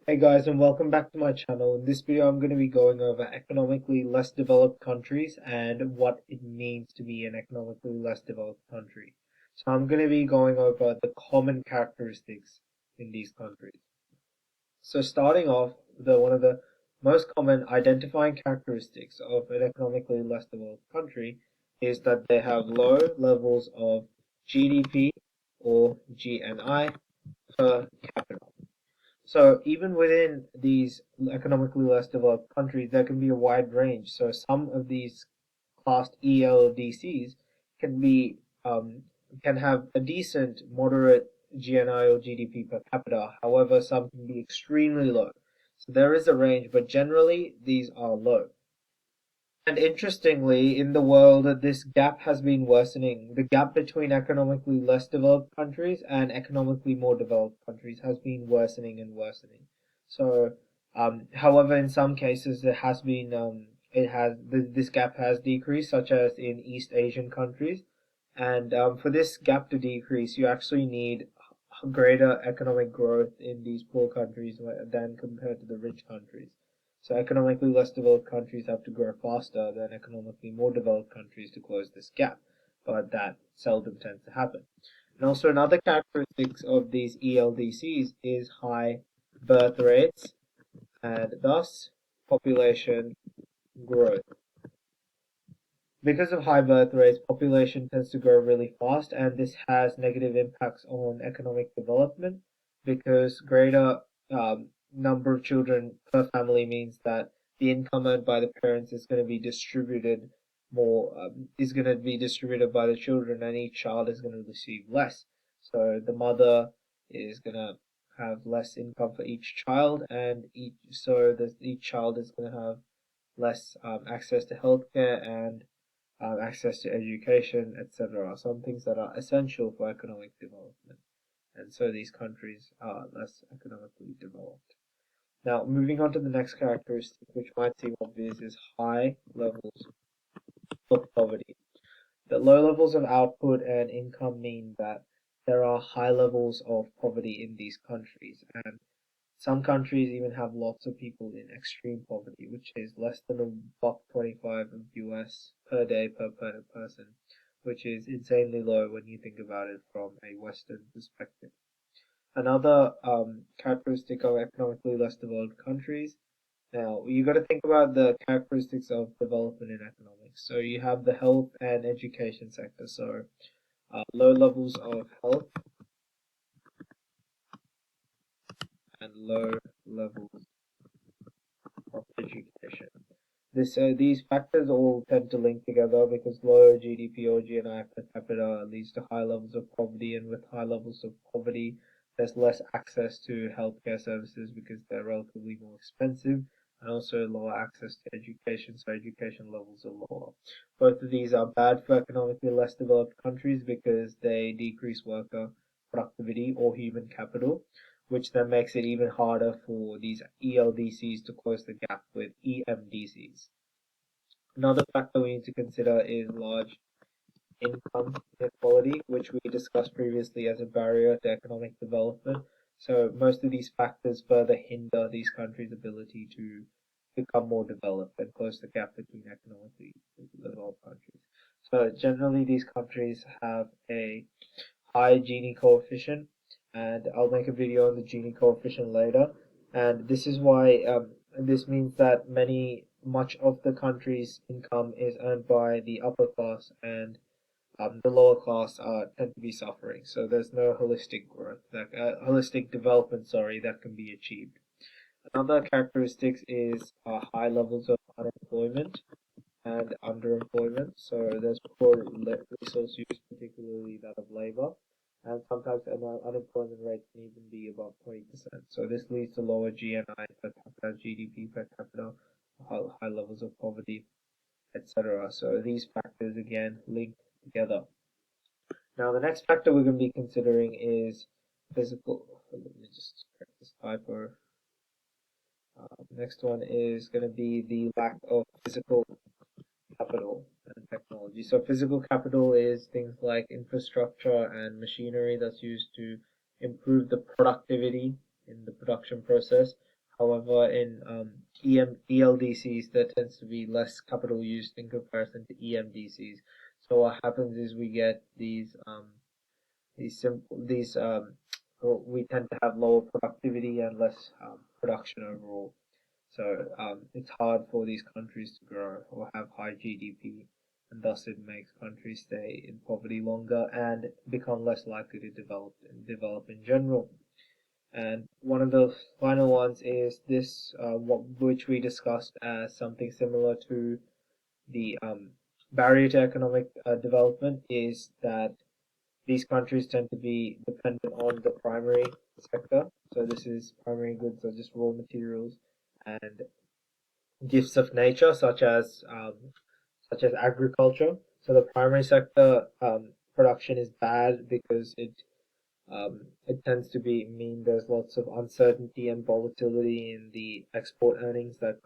Hey guys, and welcome back to my channel. In this video I'm going to be going over economically less developed countries and what it means to be an economically less developed country. So I'm going to be going over the common characteristics in these countries. So starting off, one of the most common identifying characteristics of an economically less developed country is that they have low levels of GDP or GNI per capita. So even within these economically less developed countries, there can be a wide range. So some of these classed ELDCs can be can have a decent, moderate GNI or GDP per capita. However, some can be extremely low. So there is a range, but generally these are low. And interestingly, in the world, this gap has been worsening. The gap between economically less developed countries and economically more developed countries has been worsening and worsening. So, however, in some cases, this gap has decreased, such as in East Asian countries. And for this gap to decrease, you actually need greater economic growth in these poor countries than compared to the rich countries. So economically less developed countries have to grow faster than economically more developed countries to close this gap, but that seldom tends to happen. And also another characteristic of these ELDCs is high birth rates and thus population growth. Because of high birth rates, population tends to grow really fast, and this has negative impacts on economic development because greater number of children per family means that the income earned by the parents is going to be distributed is going to be distributed by the children, and each child is going to receive less. So the mother is going to have less income for each child, and each child is going to have less access to healthcare and access to education, etc. Some things that are essential for economic development. And so these countries are less economically developed. Now, moving on to the next characteristic, which might seem obvious, is high levels of poverty. The low levels of output and income mean that there are high levels of poverty in these countries, and some countries even have lots of people in extreme poverty, which is less than a buck 25 of US per day per person, which is insanely low when you think about it from a Western perspective. Another characteristic of economically less developed countries. Now, you got to think about the characteristics of development in economics. So you have the health and education sector. So low levels of health and low levels of education. These factors all tend to link together because lower GDP or GNI per capita leads to high levels of poverty, and with high levels of poverty, there's less access to healthcare services because they're relatively more expensive, and also lower access to education, so education levels are lower. Both of these are bad for economically less developed countries because they decrease worker productivity or human capital, which then makes it even harder for these ELDCs to close the gap with EMDCs. Another factor we need to consider is large income inequality, which we discussed previously as a barrier to economic development. So most of these factors further hinder these countries' ability to become more developed and close the gap between economically developed countries. So generally these countries have a high Gini coefficient, and I'll make a video on the Gini coefficient later. And this is why this means that much of the country's income is earned by the upper class, and the lower class tend to be suffering. So there's no holistic development, that can be achieved. Another characteristic is high levels of unemployment and underemployment. So there's poor resource use, particularly that of labor, and sometimes unemployment rate can even be above 20%. So this leads to lower GNI per capita, GDP per capita, high levels of poverty, etc. So these factors again link together. Now the next factor we're going to be considering is physical. Let me just correct this typo. Next one is going to be the lack of physical capital and technology. So physical capital is things like infrastructure and machinery that's used to improve the productivity in the production process, However, in ELDCs, there tends to be less capital used in comparison to EMDCs. So what happens is we get we tend to have lower productivity and less production overall. So it's hard for these countries to grow or have high GDP, and thus it makes countries stay in poverty longer and become less likely to develop in general. And one of the final ones is this, which we discussed as something similar to the barrier to economic development, is that these countries tend to be dependent on the primary sector. So this is primary goods are just raw materials and gifts of nature, such as agriculture. So the primary sector production is bad because it tends to be mean there's lots of uncertainty and volatility in the export earnings that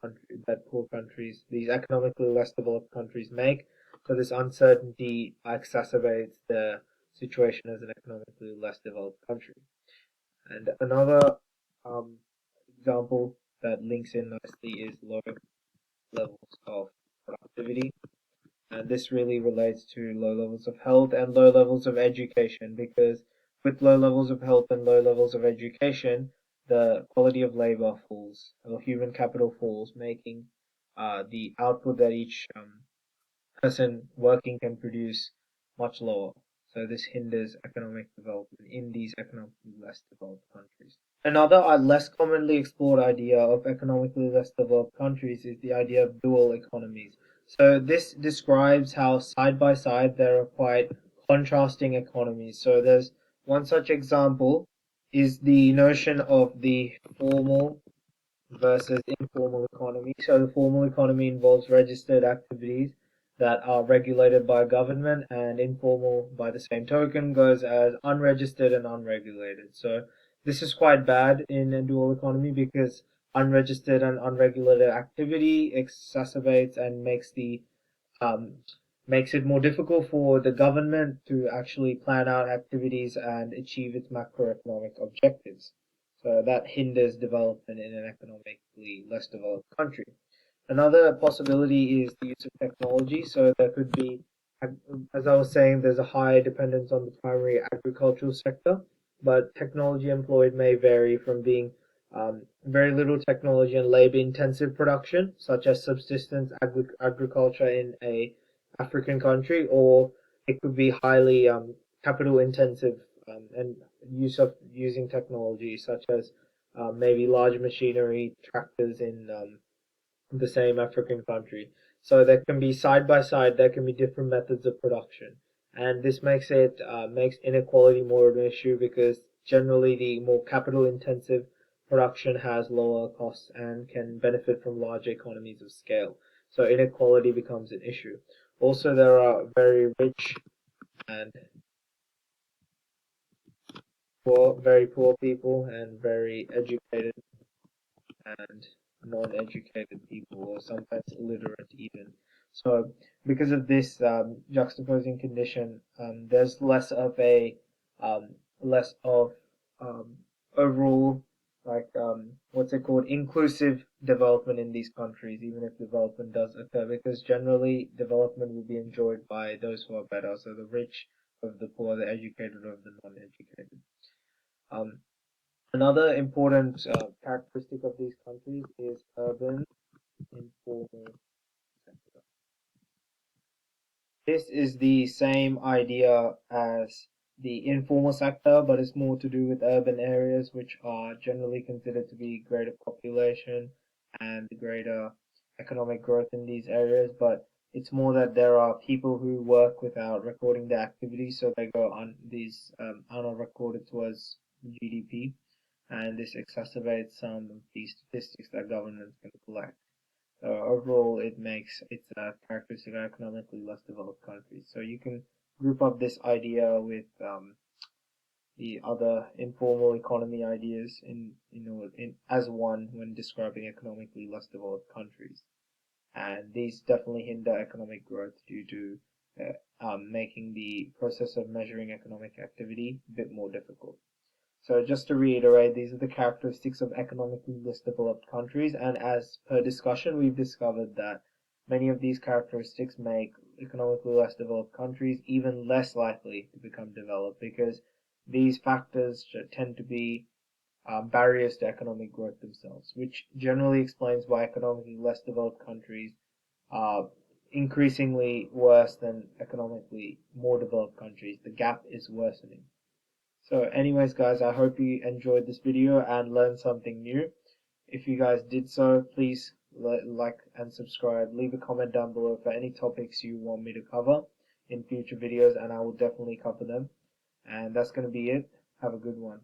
poor countries, these economically less developed countries make. So this uncertainty exacerbates the situation as an economically less developed country. And another um, example that links in nicely is low levels of productivity. And this really relates to low levels of health and low levels of education, because with low levels of health and low levels of education, the quality of labor falls, or human capital falls, making the output that each person working can produce much lower. So this hinders economic development in these economically less developed countries. Another less commonly explored idea of economically less developed countries is the idea of dual economies. So this describes how side by side there are quite contrasting economies. So there's one such example is the notion of the formal versus informal economy. So the formal economy involves registered activities that are regulated by government, and informal, by the same token, goes as unregistered and unregulated. So this is quite bad in a dual economy because unregistered and unregulated activity exacerbates and um, makes it more difficult for the government to actually plan out activities and achieve its macroeconomic objectives. So that hinders development in an economically less developed country. Another possibility is the use of technology. So there could be, as I was saying, there's a high dependence on the primary agricultural sector, but technology employed may vary from being very little technology and labor intensive production, such as subsistence agriculture in a African country, or it could be highly capital intensive and using technology, such as maybe large machinery, tractors in the same African country. So there can be side by side, there can be different methods of production, and this makes inequality more of an issue because generally the more capital intensive production has lower costs and can benefit from larger economies of scale. So inequality becomes an issue. Also, there are very rich and very poor people and very educated and non-educated people, or sometimes illiterate even. So, because of this juxtaposing condition, there's um, less of um, overall, like what's it called, inclusive development in these countries, even if development does occur, because generally development will be enjoyed by those who are better, so the rich of the poor, the educated of the non-educated. Um, Another important characteristic of these countries is urban informal sector. This is the same idea as the informal sector, but it's more to do with urban areas, which are generally considered to be greater population and greater economic growth in these areas. But it's more that there are people who work without recording their activities, so they go on these are not recorded towards GDP, and this exacerbates some of the statistics that governments can collect. Overall, it's a characteristic of economically less developed countries. So you can group up this idea with the other informal economy ideas in as one when describing economically less developed countries. And these definitely hinder economic growth due to making the process of measuring economic activity a bit more difficult. So just to reiterate, these are the characteristics of economically less developed countries, and as per discussion, we've discovered that many of these characteristics make economically less developed countries even less likely to become developed, because these factors tend to be barriers to economic growth themselves, which generally explains why economically less developed countries are increasingly worse than economically more developed countries. The gap is worsening. So anyways, guys, I hope you enjoyed this video and learned something new. If you guys did so, please like and subscribe. Leave a comment down below for any topics you want me to cover in future videos, and I will definitely cover them. And that's going to be it. Have a good one.